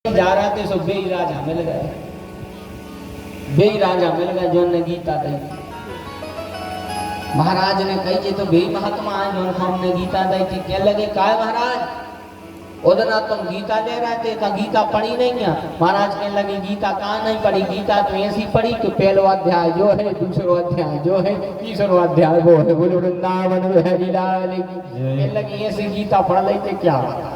जा रहा थे सो बेई राजा मिल गए, बेई राजा मिल गए जो ने गीता दी। महाराज ने कही तो बेई महात्मा है जो हमने गीता दी थी। क्या लगे काय महाराज उधना तुम गीता दे रहे थे का गीता पढ़ी नहीं है। महाराज कहने लगे गीता कहाँ नहीं पढ़ी, गीता तो ऐसी पढ़ी कि पहलो अध्याय जो है, दूसरो अध्याय जो है, तीसरो अध्याय वो है। बोलो वृंदावन बिहारी लाल की। कहने लगे ऐसी गीता पढ़ लेते क्या बताए।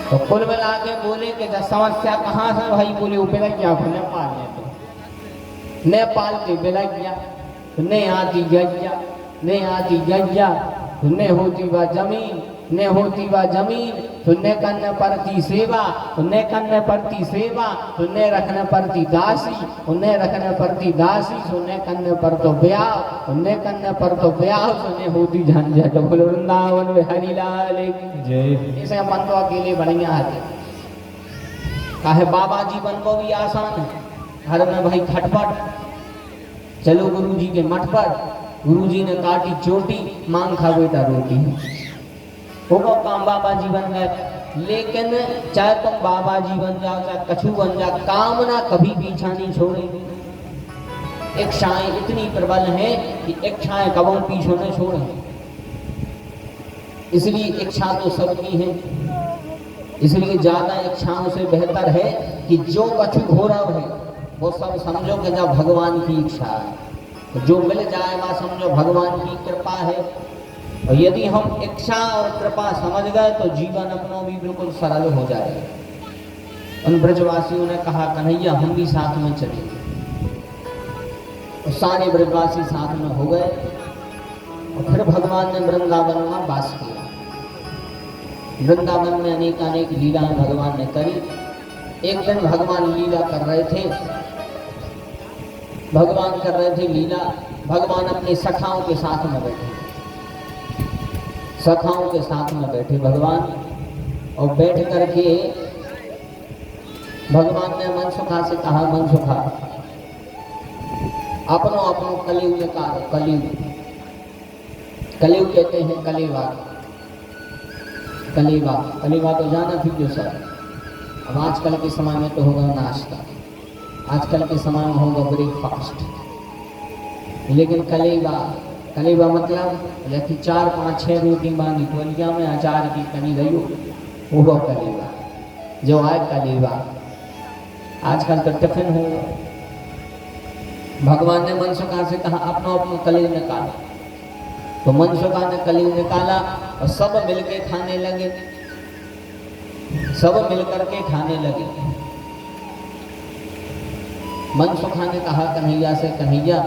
तो कुल मिला के बोले कि समस्या कहाँ से भाई। बोले वो बेलगिया नेपाल में, तो नेपाल के बेलगिया ने आती गैया, ने आती गैया ने होती वह जमीन, ने होती वह जमीन तो ने करने पड़ती सेवा, ने करने पड़ती सेवा तो ने रखने पड़ती दासी, उन्हें रखने पड़ती दासी सुने करने पर तो ब्याह, उन्हें करने पर तो ब्याह सुने होती झंझट। बोलो वृंदावन बिहारी लाल की जय। इसे मन तो अकेले बढ़िया है, काहे बाबा जी बन को भी आसान है। घर में भाई खटपट, चलो गुरु जी के मठ पर, गुरु जी ने काटी चोटी, मांग खा बेटा रोटी। वो काम बाबा जी बन गए। लेकिन चाहे तुम बाबा जी बन जाओ चाहे कछु बन जाओ, कामना कभी पीछा नहीं छोड़ेगी। इच्छाएं इतनी प्रबल हैं कि इच्छाएं कबों पीछे न छोड़े। इसलिए इच्छा तो सबकी है, इसलिए ज्यादा इच्छाओं से बेहतर है कि जो कछु हो रहा है वो सब समझो कि जब भगवान की इच्छा है, जो मिल जाए वह समझो भगवान की कृपा है। और यदि हम इच्छा और कृपा समझ गए तो जीवन अपना भी बिल्कुल सरल हो जाएगा। उन ब्रजवासियों ने कहा कन्हैया हम भी साथ में चलेंगे। तो सारे ब्रजवासी साथ में हो गए और फिर भगवान ने वृंदावन में वास किया। वृंदावन में अनेक अनेक लीलाएं भगवान ने करी। एक दिन भगवान लीला कर रहे थे, भगवान कर रहे थे लीला। भगवान अपने सखाओं के साथ में बैठे, सखाओं के साथ में बैठे भगवान। और बैठ करके भगवान ने मनसुखा से कहा मनसुखा अपनो अपनो कलयुग निकाल। कलयुग, कलयुग कहते हैं कलेवा, कलेवा, कलेवा तो जाना थी जो सर। अब आजकल के समय में तो होगा नाश्ता, आजकल के समय में होगा ब्रेकफास्ट। लेकिन कलेवा, कलेवा मतलब जैसे 4 5 6 रोटी मांगी टोलिया में अचार की कनी गई वो कलेवा जो है कलेवा। आजकल तो टिफिन हो। भगवान ने मनसुखा से कहा अपना अपना कलेव निकाला। तो मनसुखा ने कलेव निकाला और सब मिलके खाने लगे, सब मिलकर के खाने लगे। मनसुखा ने कहा कन्हैया से कन्हैया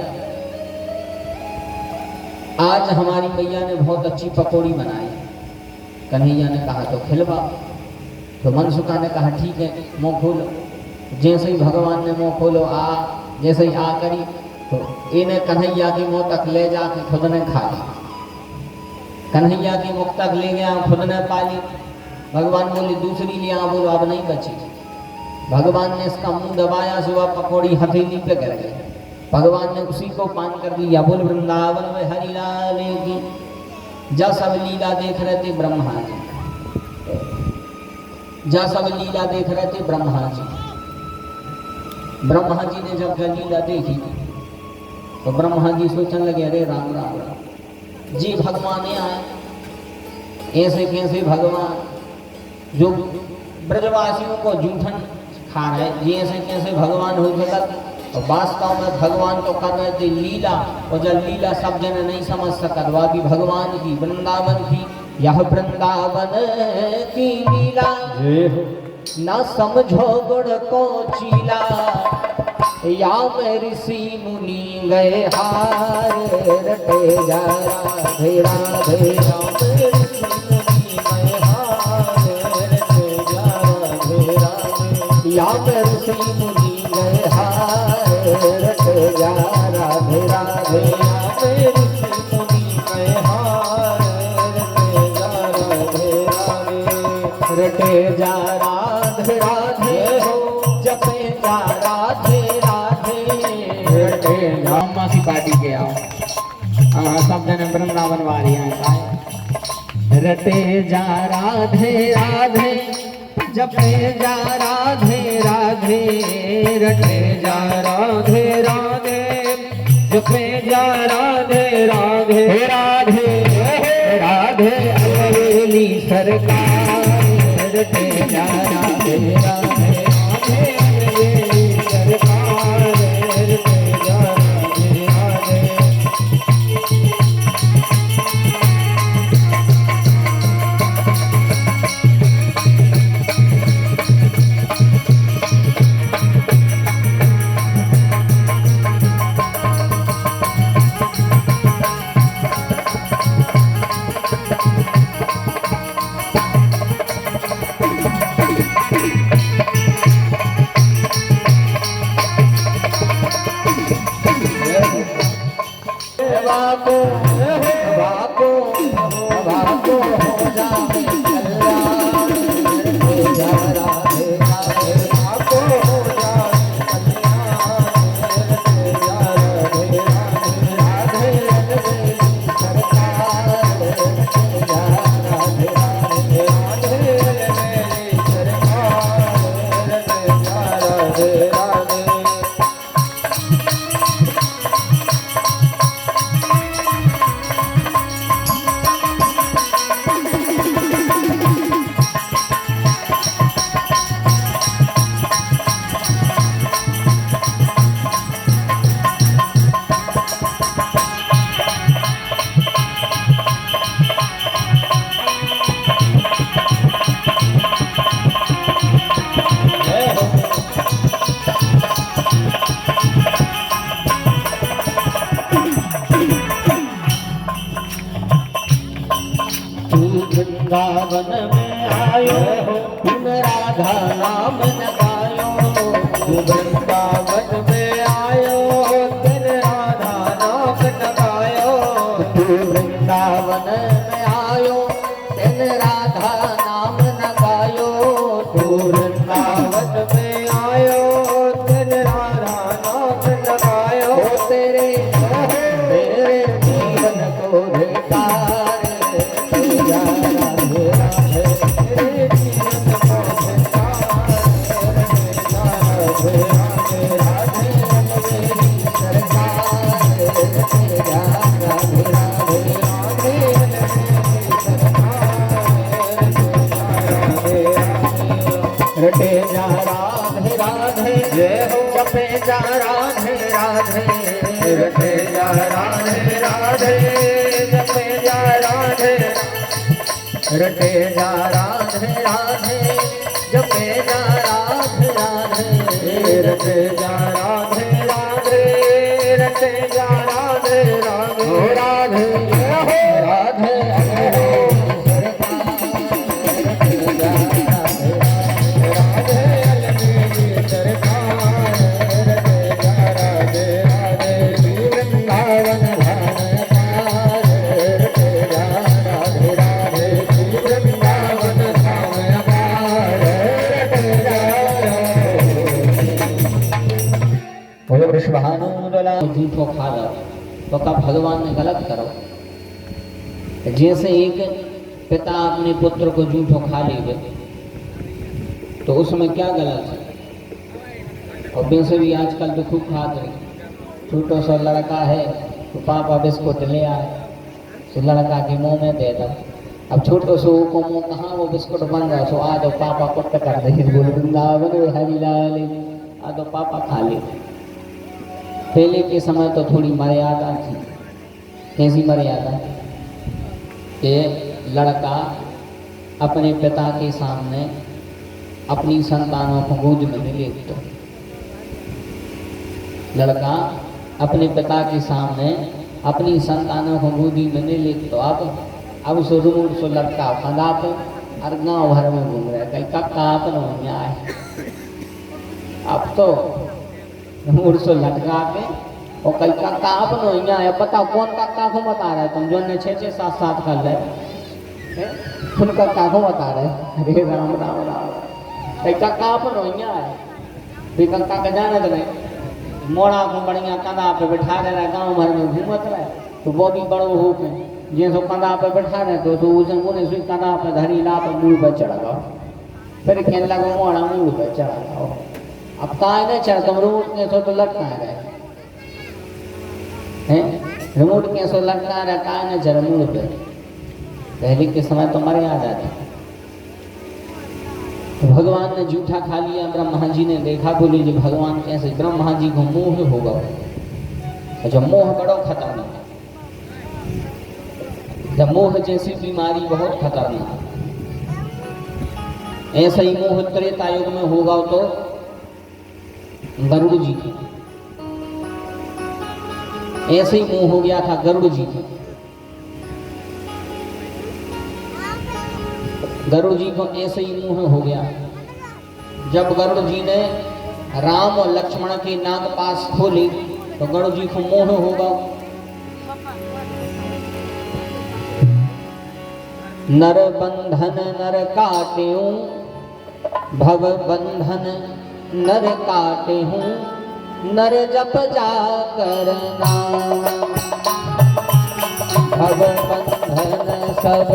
आज हमारी मैया ने बहुत अच्छी पकौड़ी बनाई। कन्हैया ने कहा तो खिलवा। तो मनसुखा ने कहा ठीक है मुँह खोलो। जैसे ही भगवान ने मुँह खोलो आ, जैसे ही आ करी तो इन्हें कन्हैया के मुँह तक ले जाके खुद ने खा ली। कन्हैया के मुख तक ले गया, खुद ने पा ली। भगवान बोले दूसरी लिया, बोलो अब नहीं बची। भगवान ने इसका मुंह दबाया, सुबह पकौड़ी हथेली पे गिर गई। भगवान ने उसी को पान कर दिया। बोल वृंदावन में हरि लाल की। जब सब लीला देख रहे थे ब्रह्मा जी, जब सब लीला देख रहे थे ब्रह्मा जी, ब्रह्मा जी ने जब लीला देखी तो ब्रह्मा जी सोचने लगे अरे राम राम राम जी भगवान आए ऐसे कैसे भगवान जो ब्रजवासियों को जूठन खा रहे, ये ऐसे कैसे भगवान हो सकता। और वास्तव में भगवान तो कर रहे थे लीला, और जब लीला सब जन नहीं समझ सकता वह भी भगवान की वृंदावन की। यह वृंदावन की लीला न समझो गुण को चीला, या में ऋषि मुनि गए हार रटे जा राधे राधे राम ऋषि मुनि गए हार रटे जा राधे राधे, या में ऋषि मुनि गए हार रटे जा राधे राधे राम ऋषि मुनि गए हार रटे जा राधे राधे, रटे जा राधे राधे हो जपे जा राधे राधे, रटे जा मासी पार्टी के आओ सब जन वृंदावन वाली आए। रटे जा राधे राधे जपे जा राधे राधे रटे जा राधे राधे जपे जा राधे राधे राधे राधे अवेली सरकार रटे जा राधे राधे राधे अवेली सरकार रटे जा राधे राधे बाको बाको बाको हो जाए कल्याण रटे जा राधे राधे बाको हो जाए कल्याण रटे जा राधे राधे राधे सरकार रटे जा राधे राधे राधे सरकार रटे जा राधे राधे वृंदावन में आयो तुम राधा नाम न गायो वृंदावन में आयो तुम राधा नाम न गायो वृंदावन में आयो तुम राधा नाम न गायो वृंदावन में आयो तुम राधा नाम न गायो तेरे तेरे जीवन को धिकार रटे जा राधे राधे जय हो जपे जा राधे राधे रटे जा राधे राधे जपे जा राधे रटे जा राधे राधे जपे जा राधे राधे रटे जा राधे राधे रटे जा राधे राधे राधे राधे झूठो खा लो तो का भगवान ने गलत करो। जैसे एक पिता अपने पुत्र को झूठो खा ले तो उसमें क्या गलत है। और वैसे भी आजकल तो खूब खाते हैं। छोटा सा लड़का है तो पापा बिस्कुट ले आए तो लड़का के मुंह में दे दो। अब छोटो सो को मुंह कहाँ वो बिस्कुट बन रहा सो आ दो पापा कुट कर दे बोल वृंदावन हरिलाल आ दो पापा खा ले। पहले के समय तो थोड़ी मर्यादा थी। कैसी मर्यादा कि लड़का अपने पिता के सामने अपनी संतानों को गोद में नहीं लेता। लड़का अपने पिता के सामने अपनी संतानों को गोदी में नहीं लेता। अब सो रूढ़ सो लड़का खंदा पे और गाँव भर में घूम रहा है कहीं कक्का अपन है। अब तो मूड सो लटका के और कई काका अपनो यहाँ है। पता कौन काका को बता रहा है तुम जो ने 6-6 7-7 कर रहे उन काका को बता रहे। अरे राम राम राम कई काका अपनो यहाँ है भी काका का जाने तो नहीं मोड़ा को बढ़िया कंधा पे बैठा दे रहा गाँव भर में घूमत रहे तो वो भी बड़ो हो के जैसो कंधा पे बैठा रहे तो उसे मुने सुई कंधा पे धरी ला पर मुँह पर चढ़ गया। फिर कहने लगा मोड़ा मूड पे चढ़ा। अब कहा नहीं चढ़ तुम रोड के सो तो लटका रहे हैं, रिमोट के सो लटका रहा, कहा नहीं चढ़ मूड पे। पहले के समय तो मर्यादा थी। तो भगवान ने जूठा खा लिया। ब्रह्मा जी ने देखा, बोले जी भगवान कैसे? ब्रह्मा जी को मोह होगा। जब मोह बड़ो खतरनाक, जब मोह जैसी बीमारी बहुत खतरनाक। ऐसा ही मोह त्रेता युग में होगा तो गरुड़ जी की, ऐसे ही मोह हो गया था गरुड़ जी की। गरुड़ जी को ऐसे ही मोह हो गया। जब गरुड़ जी ने राम और लक्ष्मण के नाग पास खोले तो गरुड़ जी को मोह होगा। नर बंधन नर काट्यूं, भव बंधन नर काट्यूं, नर जप जाकर नाम, भव बंधन सब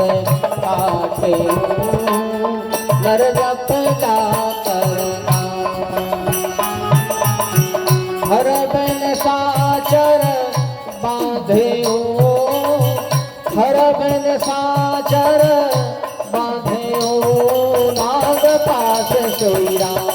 काट्यूं, नर जप जाकर नाम, हर बन साचर बांध्यो, हर बन साचर बांध्यो, नाग पास सोई राम।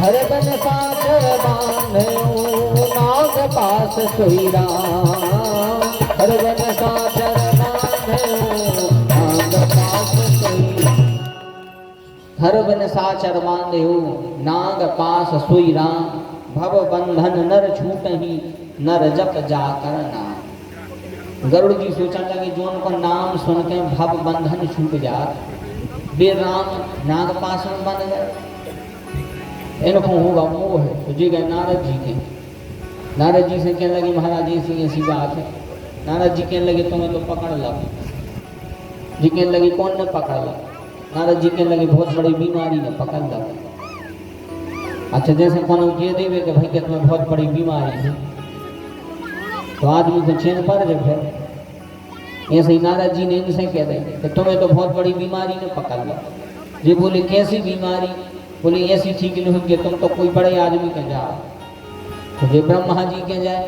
हर बन साचर बांध्यो, नाग पास सोई राम। हर बन साचर हर बन साचर बांध्यो, नाग पास सोई राम। भव बंधन नर छूटहि, नर जप जाकर नाम। गरुड़ जी सोचने लगे जो उनको नाम सुन के भव बंधन छूट जात, वे राम नाग पास में बन गए। इनको होगा मोह। तो जी गए नारद जी के। नारद जी से कहने लगे महाराज ऐसी ऐसी बात है। नारद जी कहने लगे तुम्हें तो पकड़ ला। जी कहने लगे कौन ने पकड़ ला? नारद जी कहने लगे बहुत बड़ी बीमारी ने पकड़ ला। अच्छा जैसे कौन कह देवे कि भाई क्या तुम्हें बहुत बड़ी बीमारी है तो आदमी को चैन पड़ जाए। फिर ऐसे ही नारद जी ने इनसे कह दे कि तुम्हें तो बहुत बड़ी बीमारी ने पकड़ ला। जी बोले कैसी बीमारी? बोले ऐसी ठीक नहीं होगी, तुम तो कोई बड़े आदमी के जाओ। तो जो ब्रह्मा जी के जाए,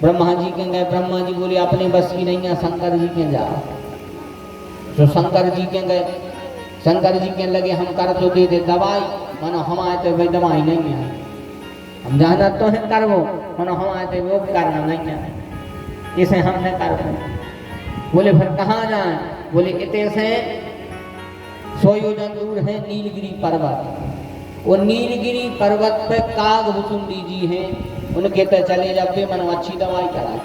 ब्रह्मा जी के गए। ब्रह्मा जी बोले अपने बस की नहीं है, शंकर जी के जाओ। तो शंकर जी के गए। शंकर जी के लगे हम कर तो दे दे दवाई, मानो हम आए तो भाई दवाई नहीं है, हम जाना तो है कर वो, मानो हम आए तो वो करना नहीं है, इसे हमने कर। बोले फिर कहाँ जाए? बोले इतने से 100 योजन दूर है नीलगिरी पर्वत। वो नीलगिरी पर्वत पे कागभूषुंडी जी हैं, उनके तो चले जाते मन अच्छी दवाई करा।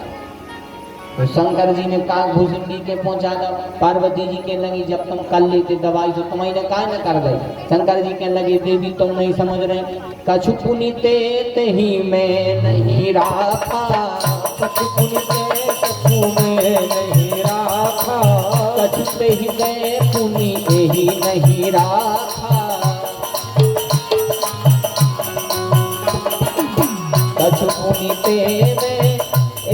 तो शंकर जी ने कागभूषुंडी के पहुंचा दो। पार्वती जी के लगी जब तुम कर लेते दवाई तो तुम्हारी का न कर गई। शंकर जी के लगे देवी तुम नहीं समझ रहे, कछु पुनीते ही में नहीं राखा, कछु पुनीते कछु में नहीं राखा, कछु ही गए पुनी ही नहीं राखा, कछु पुनीते में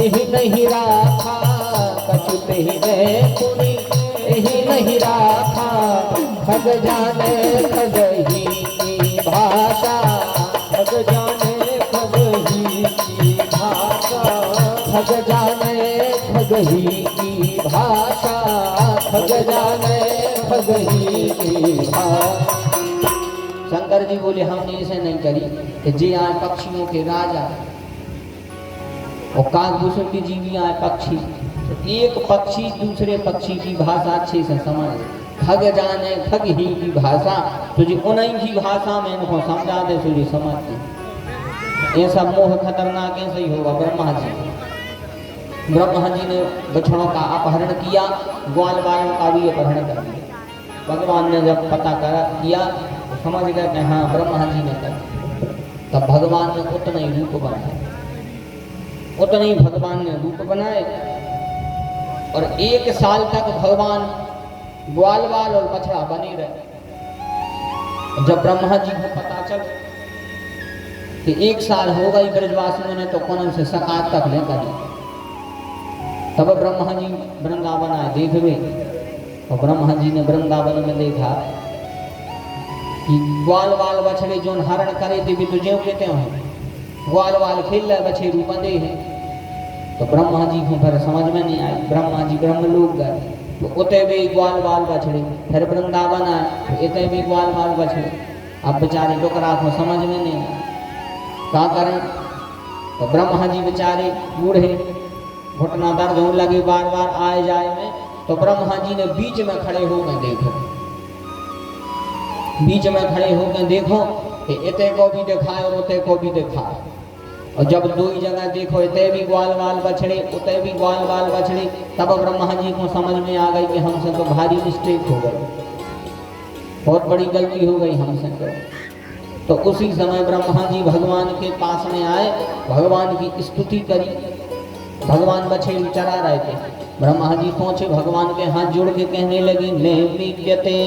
ही नहीं राखा, कछु ही गए पुनी ही नहीं राखा। ठग जाने ठग ही की भाषा, ठग जाने ठग ही की भाषा, ठग जाने ठग ही की भाषा, ठग जाने ठग ही की भाषा। शंकर जी बोले हमने इसे नहीं करी कि जी आए पक्षियों के राजा और कागभूषुंडी जी भी आए पक्षी। तो एक पक्षी दूसरे पक्षी की भाषा अच्छे से समझ, ठग जाने ठग ही की भाषा, तो जी उन्हीं की भाषा में इनको समझा दे तो जी समझते। ये सब मोह खतरनाक ऐसे ही होगा। ब्रह्मा जी ने बछड़ों का अपहरण किया, ग्वाल बालों का भी अपहरण कर दिया। भगवान ने जब पता किया तो समझ गया कि हाँ ब्रह्मा जी ने कर। तब भगवान ने उतना ही रूप बनाया, उतने ही भगवान ने रूप बनाए और 1 साल तक भगवान ग्वाल बाल और बछड़ा बने रहे। जब ब्रह्मा जी को पता चल कि 1 साल हो गई ब्रजवासियों ने तो कौन से सकात तक ले कर, तब ब्रह्मा जी वृंदावन आए देखवे। और ब्रह्मा जी ने वृंदावन में देखा कि ग्वाल वाल बछड़े जो हरण करे थे भी तुझे कहते हैं, ग्वाल वाल खेल रहे बछे बंधे हैं। तो ब्रह्मा जी को फिर समझ में नहीं आई। ब्रह्मा जी ब्रह्मलोक गए तो उते भी ग्वाल वाल बछड़े, फिर वृंदावन आए तो इतने भी ग्वाल वाल बछड़े। अब बेचारे डोकरा को समझ में नहीं आया क्या करें। तो ब्रह्मा जी बेचारे बूढ़े, घुटना दर्द होने लगे बार बार आए जाए में। तो ब्रह्मा जी ने बीच में खड़े हो गए, देखो बीच में खड़े हो गए, देखो कि इते को भी दिखाए और उते को भी दिखाए। और जब दो ही जगह देखो, इते भी ग्वाल वाल बछड़े उते भी ग्वाल वाल बछड़े, तब ब्रह्मा जी को समझ में आ गई कि हमसे तो भारी मिस्टेक हो गई, बहुत बड़ी गलती हो गई हमसे। तो उसी समय ब्रह्मा जी भगवान के पास में आए, भगवान की स्तुति करी। भगवान बछड़े चरा रहे थे, ब्रह्मा जी पहुंचे, भगवान के हाथ जोड़ के कहने लगे, नैवेद्यते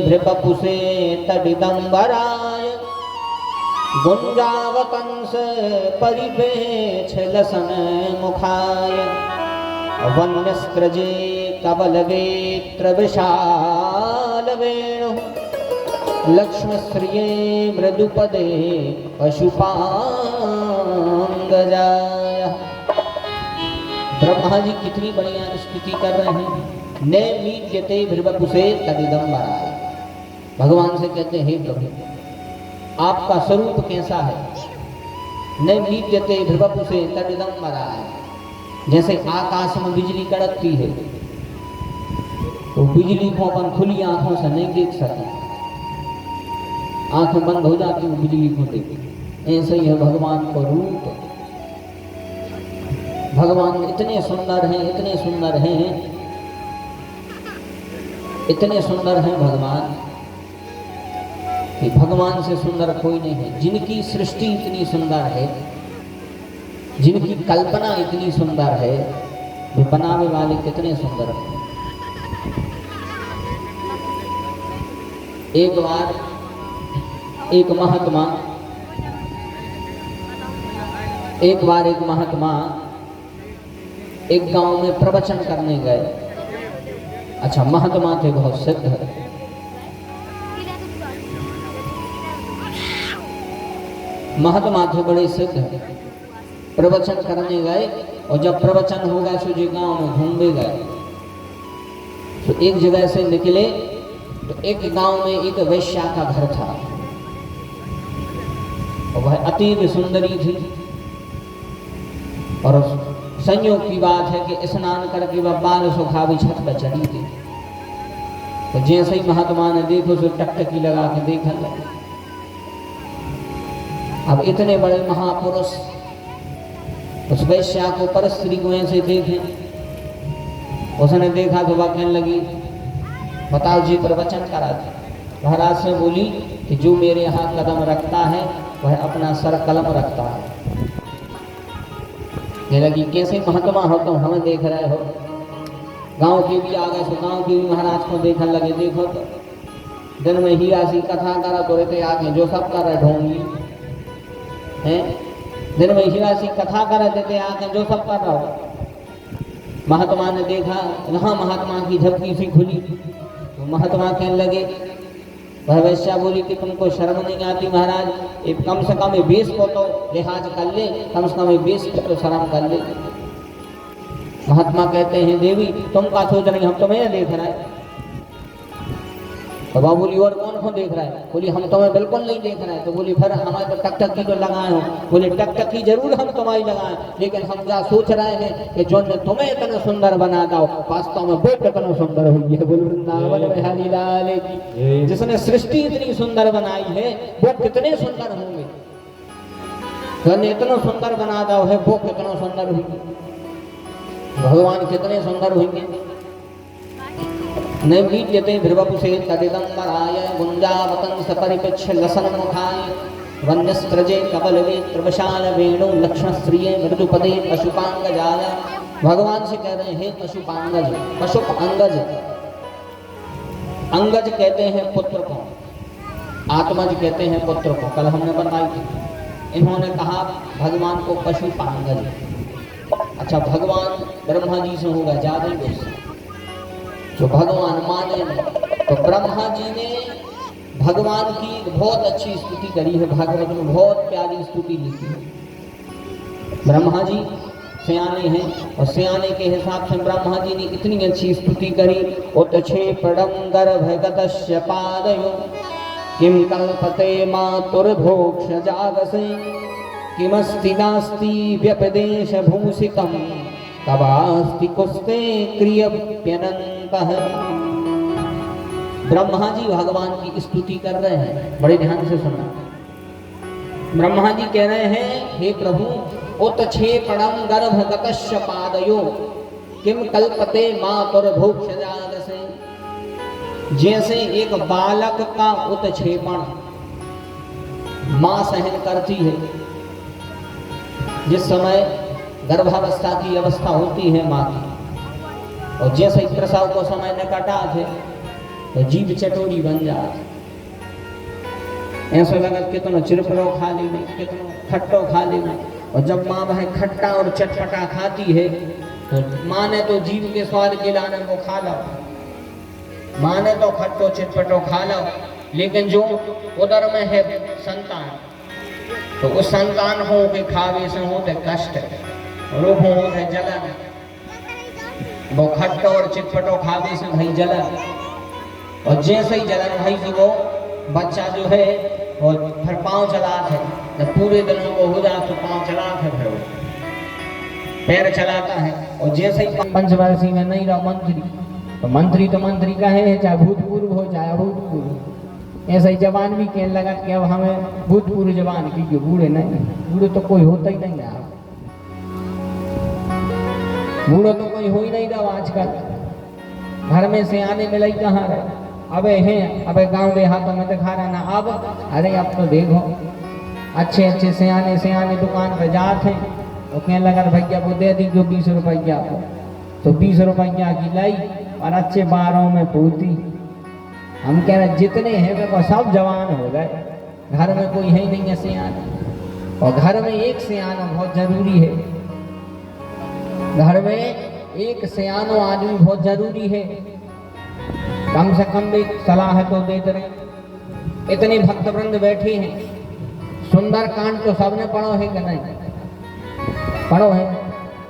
भृपपुषे तदिदंबराय गुंजावकंस परिपेक्ष लसन मुखाय वन्यस्त्रजे कबलवेत्र विशाल वेणु लक्ष्मश्रिये मृदुपदे पशुपांगजाय। ब्रह्मा जी कितनी बढ़िया स्तुति कर रहे हैं। नैवेद्यते भृपपुषे तदिदंबराय, भगवान से कहते हैं, हे प्रभु आपका स्वरूप कैसा है। नैवेद्यते भृपपुषे तदिदंबराय, जैसे आकाश में बिजली कड़कती है तो बिजली को अपन खुली आंखों से नहीं देख सकते, आंखें बंद हो जाती है बिजली को देख, ऐसे ही है भगवान का रूप। भगवान इतने सुंदर हैं, इतने सुंदर हैं, इतने सुंदर हैं भगवान कि भगवान से सुंदर कोई नहीं है। जिनकी सृष्टि इतनी सुंदर है, जिनकी कल्पना इतनी सुंदर है, वे बनाने वाले कितने सुंदर हैं। एक बार एक महात्मा एक गांव में प्रवचन करने गए। अच्छा, महात्मा थे बहुत सिद्ध, महात्मा थे बड़े सिद्ध, प्रवचन करने गए। और जब प्रवचन होगा सो जी गांव में घूमने गए तो एक जगह से निकले तो एक गांव में एक वैश्या का घर था और वह अति सुंदरी थी। और संयोग की बात है कि स्नान करके वह बाल सुखावी छत पर चढ़ी थी। तो जैसे ही महात्मा ने देखो तो टकटकी लगा के देखने लगे। अब इतने बड़े महापुरुष उस वैश्या को परस्त्री को ऐसे देखे, उसने देखा तो वह कहने लगी, बताओ जी प्रवचन करा था। महाराज से बोली कि जो मेरे यहाँ कदम रखता है वह अपना सर कलम रखता है। ये लगी कैसे महात्मा हो तुम हमें देख रहे हो। गांव के भी आ गए तो गांव के भी महाराज को देखने लगे। देखो तो दिन में ही ऐसी कथा करा तो रहते आगे जो सब कर रहे ढोंगी हैं, दिन में ही ऐसी कथा कर रहे थे आगे जो सब कर रहा हो। महात्मा ने देखा, वहाँ महात्मा की झपकी सी खुली तो महात्मा कहने लगे, वह वैश्या बोली कि तुमको शर्म नहीं आती महाराज, कम से कम बेस को तो लिहाज कर ले, कम से कम बेस को तो शर्म कर ले। महात्मा कहते हैं, देवी तुम क्या सोच रही, हम तुम्हें देख रहे हैं। तो बाबू बोली और कौन को देख रहा है। बोली हम तुम्हें बिल्कुल नहीं देख रहे हैं। तो बोली फिर हमारे तो टकटकी तो लगाए हो। बोले टकटकी जरूर हम तुम्हारी लगाए, लेकिन हम क्या सोच रहे हैं कि जो ने तुम्हें इतना सुंदर बना दो वास्तव में वो कितना सुंदर होगी। बोल वृंदावन बिहारी लाल की, जिसने सृष्टि इतनी सुंदर बनाई है वो कितने सुंदर होंगे। जो ने इतना सुंदर बना दो है वो कितना सुंदर होंगे, भगवान कितने सुंदर होंगे। नैवेद्यते भृपपुषे तदिदंबराय गुंजावतंस परिपेक्ष लसन मुखाय वन्यस्त्रजे कबलवेत्र विशाल वेणु लक्ष्मश्रिये मृदुपदे पशुपांगजाय। भगवान से कह रहे हैं पशुपांगज, पशुप अंगज, अंगज कहते हैं पुत्र को। आत्मज कहते हैं पुत्र को, कल हमने बताई थी। इन्होंने कहा भगवान को पशु पांगल। अच्छा, भगवान ब्रह्मा जी से होगा ज्यादा ही गुस्सा, जो भगवान माने नहीं। तो ब्रह्मा जी ने भगवान की बहुत अच्छी स्तुति करी है, भागवत में बहुत प्यारी स्तुति लिखी है। ब्रह्मा जी सियाने हैं और सियाने के हिसाब से ब्रह्मा जी ने इतनी अच्छी स्तुति करी। उत्क्षेपणं गर्भगतस्य पादयो किं कल्पते मातुर्भोक्ष जागसे किमस्ति नास्ति व्यपदेश भूषितं तवास्ति कुस्ते क्रियप्यनन्तः। ब्रह्मा जी भगवान की स्तुति कर रहे हैं, बड़े ध्यान से सुनना। ब्रह्मा जी कह रहे हैं, हे प्रभु, उत्क्षेपणं गर्भगतस्य पादयो किम कल्पते मातुर्भोक्ष जागसे। जैसे एक बालक का उत्क्षेपण मां सहन करती है, जिस समय गर्भावस्था की अवस्था होती है मां की, और जैसे ही प्रसव को समय निकट आते तो जीभ चटोरी बन जाती। ऐसा लगा कितना चिरपरो खा ली में, कितना खट्टो खा ली में। और जब माँ वह खट्टा और चटपटा खाती है तो माँ ने तो जीभ के स्वाद के लाने वो खा लो, माँ ने तो खट्टो चटपटो खा लो, लेकिन जो उदर में है संतान, तो उस संतान हो के खावे से होते कष्ट, रोग होते जलन। वो खट्टो और चटपटो खावे से भाई जलन, और जैसे ही जलन भाई तो वो बच्चा जो है और फिर पाँव चलाता है। जब पूरे दिन वो हो जाए तो पाँव चलाता है, फिर वो पैर चलाता है। और जैसे ही पंचवर्षीय में नहीं रहा मंत्री, तो मंत्री का है, चाहे भूतपूर्व हो चाहे अभूतपूर्व। ऐसा ही जवान भी कहने लगा कि अब हमें भूतपूर्व जवान की, बूढ़े नहीं, बूढ़े तो कोई होता ही नहीं है, बूढ़े तो कोई हो ही नहीं रहा आजकल। घर में से आने मिला ही कहाँ रहे। अबे हैं, अबे गांव देहातों में दिखा रहा ना। अब अरे अब तो देखो अच्छे अच्छे सियाने दुकान पे जाते हैं, तो कहने लगा भैया वो दे दी जो 20 रुपया को, तो 20 रुपया की लाई और अच्छे बारों में पूती। हम कह रहे जितने हैं वो सब जवान हो गए, घर में कोई है ही नहीं है सियाने। और घर में एक सियाना बहुत जरूरी है, घर में एक सियानो आदमी बहुत जरूरी है। कम से कम एक सलाह तो देते रहे। इतने भक्तवृंद बैठे हैं, सुंदर कांड तो सबने पढ़ो है कि नहीं? पढ़ो है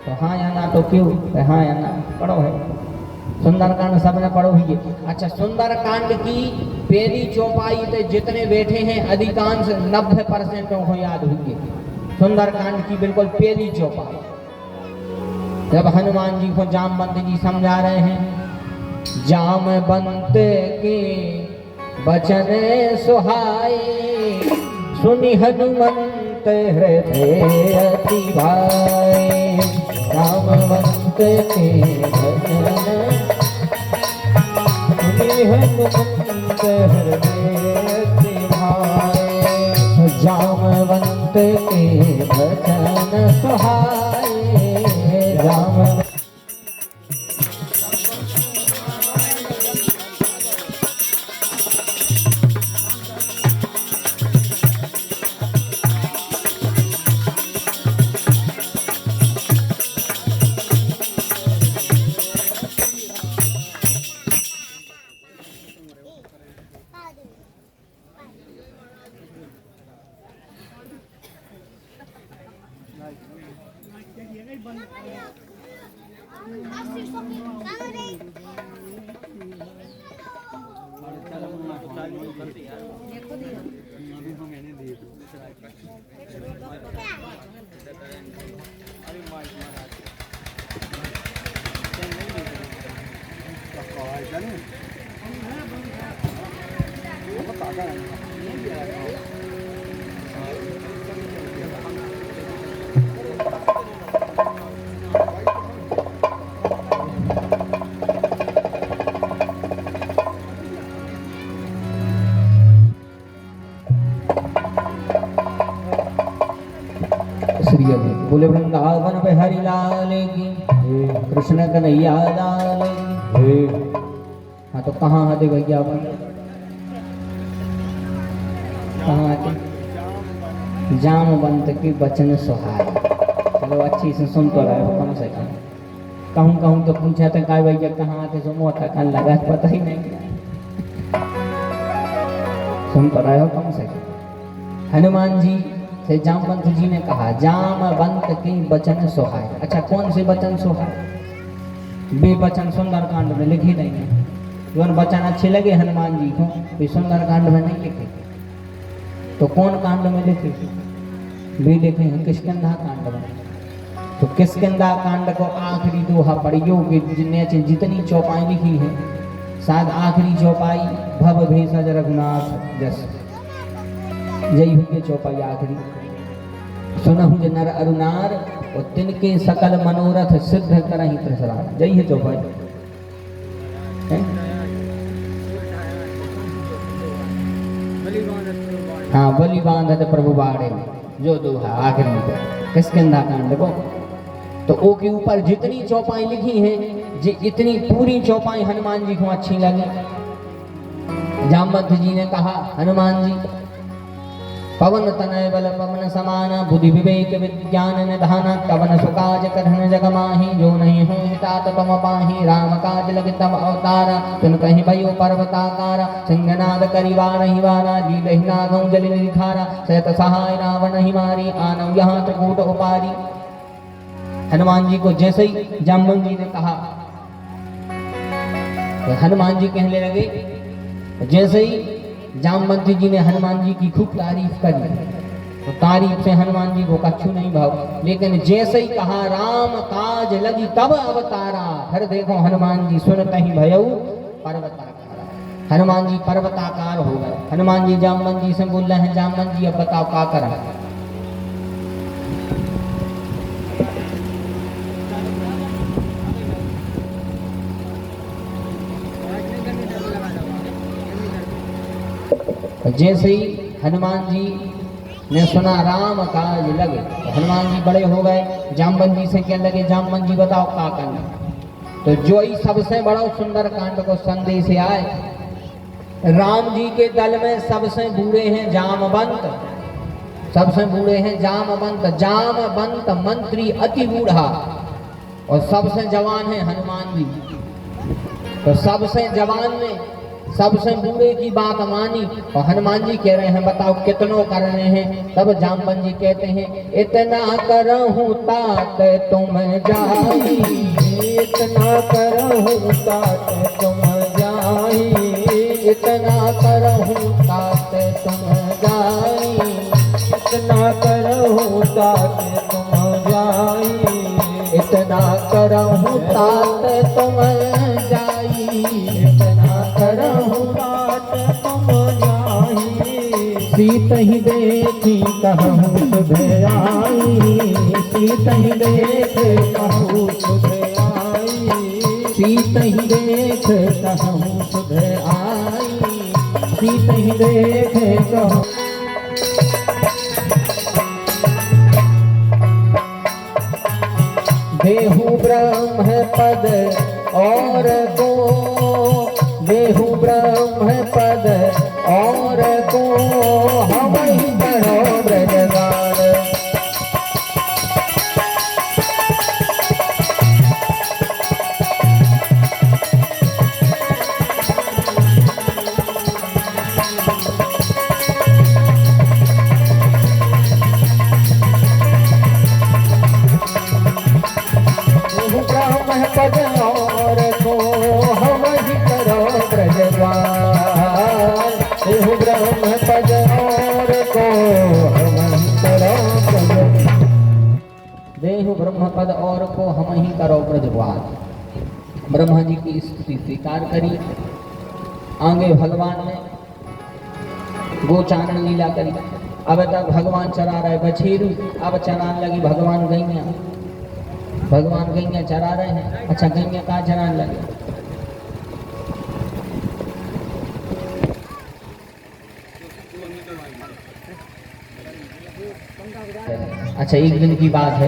तो हाँ या ना, तो क्यों हाँ या ना पढ़ो है। सुंदर कांड सबने पढ़ो ही है। अच्छा, सुंदर कांड की पहली चौपाई पे जितने बैठे हैं अधिकांश 90% को याद हुई है। सुंदर कांड की बिल्कुल पहली चौपाई, जब हनुमान जी को जामवंत जी समझा रहे हैं, जामवंत के वचन सुहाए सुनि हनुमंत हृदय अति भाए। जामवंत के वचन सुनि हनुमंत हृदय अति भाए। जामवंत के वचन सुहाए। जामवंत बोले वृंदावन बिहारी लाल की, कृष्ण कन्हैया लाल की। हाँ तो कहाँ हदे भैया अपन कहाँ के? जामवंत के वचन सुहाए। चलो अच्छी से सुन तो रहे हो कम से कम। कहूँ कहूँ तो पूछा था काय भैया कहाँ थे, सुनो था कल लगा पता ही नहीं। सुन तो रहे हो कम से कम। हनुमान जी से जामवंत जी ने कहा जामवंत के वचन सुहाए। अच्छा कौन से वचन सुहाए? वे वचन सुंदरकांड में लिखे नहीं है। जो वचन अच्छे लगे हनुमान जी को वे सुंदरकांड में नहीं लिखे। तो कौन कांड में लिखे? वे लिखे हैं किष्किंधा कांड में। तो किष्किंधा कांड को आखिरी दोहा पढ़ियो कि जितनी चौपाई लिखी है शायद आखिरी चौपाई भव भेषज रघुनाथ जस जय हुई चौपाई आखिरी। सुनहु जे नर अरुनार और तिनके सकल मनोरथ सिद्ध करहि त्रसरार। जय है चौपाई। हाँ बलि बांधत प्रभु बाड़े जो दोहा आखिरी में किष्किंधा कांड को। तो ओ के ऊपर जितनी चौपाई लिखी हैं जी इतनी पूरी चौपाई हनुमान जी को अच्छी लगी। जामवंत जी ने कहा हनुमान जी पवन तनय बल पवन समान बुद्धि विवेक विज्ञान निधान कवन सुकाज करहन जग माही जो नहीं हो तात तम पाही राम काज लग तब अवतारा तुन कहीं भयो पर्वताकारा सिंहनाद करिवार ही वारा जी लही नागौ जल निखारा सत सहाय रावण ही मारी आनव यहाँ त्रिकूट उपारी। हनुमान जी को जैसे ही जामवंत जी ने कहा तो हनुमान जी कहने लगे। जैसे ही जामवंत जी ने हनुमान जी की खूब तारीफ करी तो तारीफ से हनुमान जी को कछु नहीं भाव। लेकिन जैसे ही कहा राम काज लगी तब अवतारा फिर देखो हनुमान जी सुनते ही भयऊ पर्वताकार। हनुमान जी पर्वताकार हो गए। हनुमान जी जामवंत जी से बोल रहे हैं जामवंत जी अब बताओ क्या करा। जैसे ही हनुमान जी ने सुना राम काज लगे तो हनुमान जी बड़े हो गए। जामवंत जी से क्या लगे जामवंत जी बताओ क्या करना। तो जो ही सबसे बड़ा सुंदर कांड को संदेश आए राम जी के दल में सबसे बूढ़े हैं जामवंत। सबसे बूढ़े हैं जामवंत। जामवंत मंत्री अति बूढ़ा और सबसे जवान है हनुमान जी। तो सबसे जवान ने सबसे बूढ़े की बात मानी और हनुमान जी कह रहे हैं बताओ कितनों करने हैं। तब जामवंत जी कहते हैं इतना करहूं तात तुम जाई। इतना करहूं तात तुम जाई। इतना करहूं तात तुम जाई। इतना करहूं तात तुम जाई। इतना करहूं तात तुम जाई। इतना करहूं तात तुम जाई। सीत ही देखी कहूँ सुध आई। सीत ही देख कहूँ सुध आई। सीत ही देख कहूँ सुध आई। सीत ही देख कहूँ। देहु ब्रह्म पद और को देहु ब्रह्म पद और को हवहि करो ब्रजगान। देहु ब्रह्म पद और को हवहि करो ब्रजगान। देहु ब्रह्म पद और को हवहि करो ब्रजगान। देहु ब्रह्म पद और को हम ही करो ब्रजगान। ब्रह्मा जी की स्तुति स्वीकार करी। आगे भगवान ने गोचारण लीला करी। अब तक भगवान चरा रहे बछेरू अब चराने लगी भगवान गैया। भगवान गैया चरा रहे हैं। अच्छा गैया कहाँ चराने लगे? अच्छा एक दिन की बात है